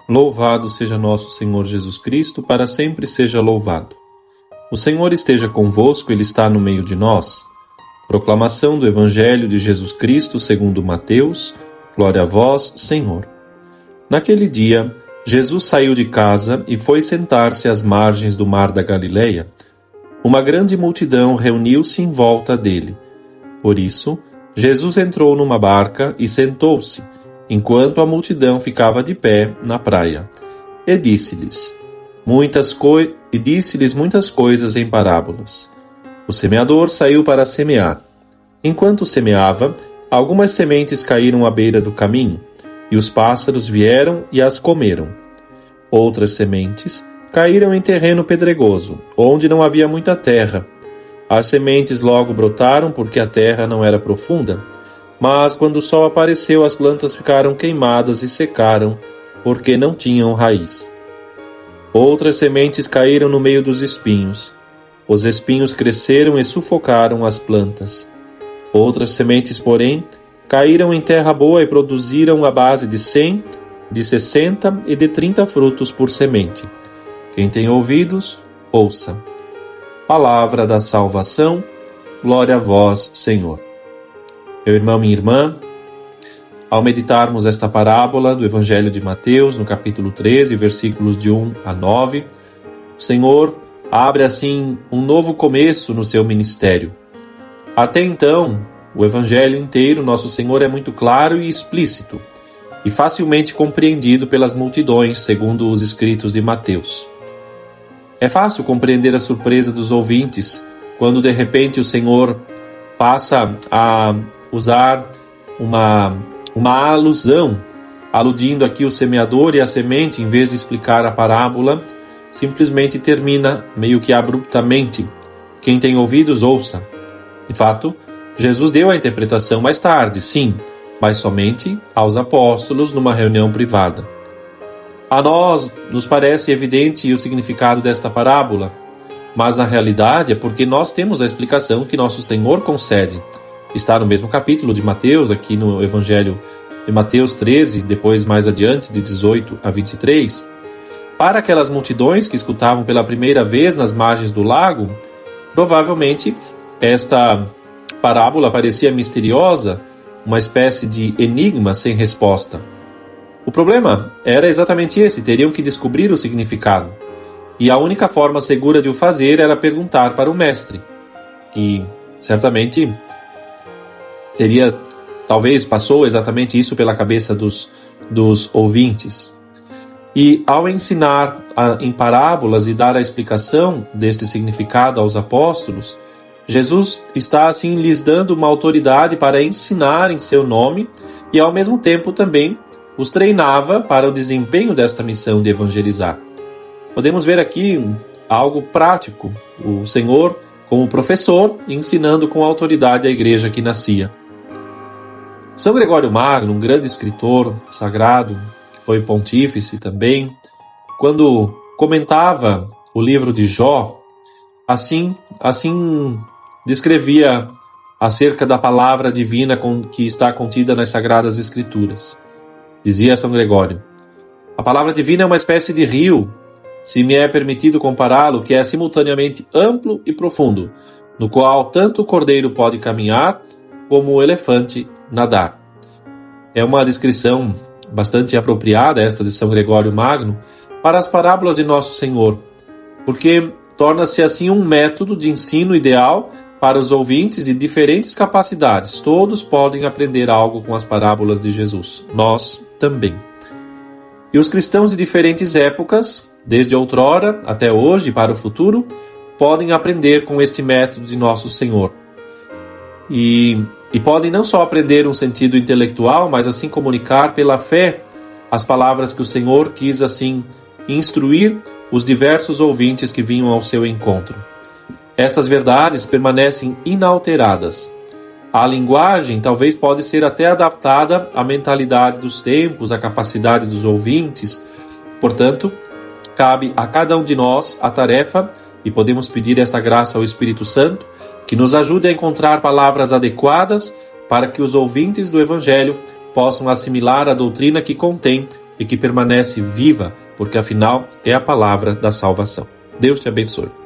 Louvado seja nosso Senhor Jesus Cristo, para sempre seja louvado. O Senhor esteja convosco, Ele está no meio de nós. Proclamação do Evangelho de Jesus Cristo segundo Mateus. Glória a vós, Senhor. Naquele dia, Jesus saiu de casa e foi sentar-se às margens do mar da Galileia. Uma grande multidão reuniu-se em volta dele. Por isso, Jesus entrou numa barca e sentou-se, enquanto a multidão ficava de pé na praia. E disse-lhes muitas coisas em parábolas. O semeador saiu para semear. Enquanto semeava, algumas sementes caíram à beira do caminho, e os pássaros vieram e as comeram. Outras sementes caíram em terreno pedregoso, onde não havia muita terra. As sementes logo brotaram porque a terra não era profunda, mas quando o sol apareceu, as plantas ficaram queimadas e secaram, porque não tinham raiz. Outras sementes caíram no meio dos espinhos. Os espinhos cresceram e sufocaram as plantas. Outras sementes, porém, caíram em terra boa e produziram a base de 100, de 60 e de 30 frutos por semente. Quem tem ouvidos, ouça. Palavra da salvação, glória a vós, Senhor. Meu irmão, minha irmã, ao meditarmos esta parábola do Evangelho de Mateus, no capítulo 13, versículos de 1 a 9, o Senhor abre assim um novo começo no seu ministério. Até então, o Evangelho inteiro, nosso Senhor é muito claro e explícito, e facilmente compreendido pelas multidões, segundo os escritos de Mateus. É fácil compreender a surpresa dos ouvintes, quando de repente o Senhor passa a usar uma alusão, aludindo aqui o semeador e a semente, em vez de explicar a parábola, simplesmente termina meio que abruptamente. Quem tem ouvidos, ouça. De fato, Jesus deu a interpretação mais tarde, sim, mas somente aos apóstolos numa reunião privada. A nós nos parece evidente o significado desta parábola, mas na realidade é porque nós temos a explicação que nosso Senhor concede. Está no mesmo capítulo de Mateus, aqui no Evangelho de Mateus 13, depois mais adiante, de 18 a 23. Para aquelas multidões que escutavam pela primeira vez nas margens do lago, provavelmente esta parábola parecia misteriosa, uma espécie de enigma sem resposta. O problema era exatamente esse, teriam que descobrir o significado. E a única forma segura de o fazer era perguntar para o mestre, que certamente talvez passou exatamente isso pela cabeça dos ouvintes. E ao ensinar em parábolas e dar a explicação deste significado aos apóstolos, Jesus está assim lhes dando uma autoridade para ensinar em seu nome e ao mesmo tempo também os treinava para o desempenho desta missão de evangelizar. Podemos ver aqui algo prático, o Senhor como professor ensinando com autoridade a igreja que nascia. São Gregório Magno, um grande escritor sagrado, que foi pontífice também, quando comentava o livro de Jó, assim descrevia acerca da palavra divina que está contida nas Sagradas Escrituras. Dizia São Gregório: a palavra divina é uma espécie de rio, se me é permitido compará-lo, que é simultaneamente amplo e profundo, no qual tanto o cordeiro pode caminhar como o elefante nadar. É uma descrição bastante apropriada, esta de São Gregório Magno, para as parábolas de Nosso Senhor, porque torna-se assim um método de ensino ideal para os ouvintes de diferentes capacidades. Todos podem aprender algo com as parábolas de Jesus, nós também. E os cristãos de diferentes épocas, desde outrora até hoje e para o futuro, podem aprender com este método de Nosso Senhor. E podem não só aprender um sentido intelectual, mas assim comunicar pela fé as palavras que o Senhor quis assim instruir os diversos ouvintes que vinham ao seu encontro. Estas verdades permanecem inalteradas. A linguagem talvez pode ser até adaptada à mentalidade dos tempos, à capacidade dos ouvintes. Portanto, cabe a cada um de nós a tarefa, e podemos pedir esta graça ao Espírito Santo, que nos ajude a encontrar palavras adequadas para que os ouvintes do Evangelho possam assimilar a doutrina que contém e que permanece viva, porque afinal é a palavra da salvação. Deus te abençoe.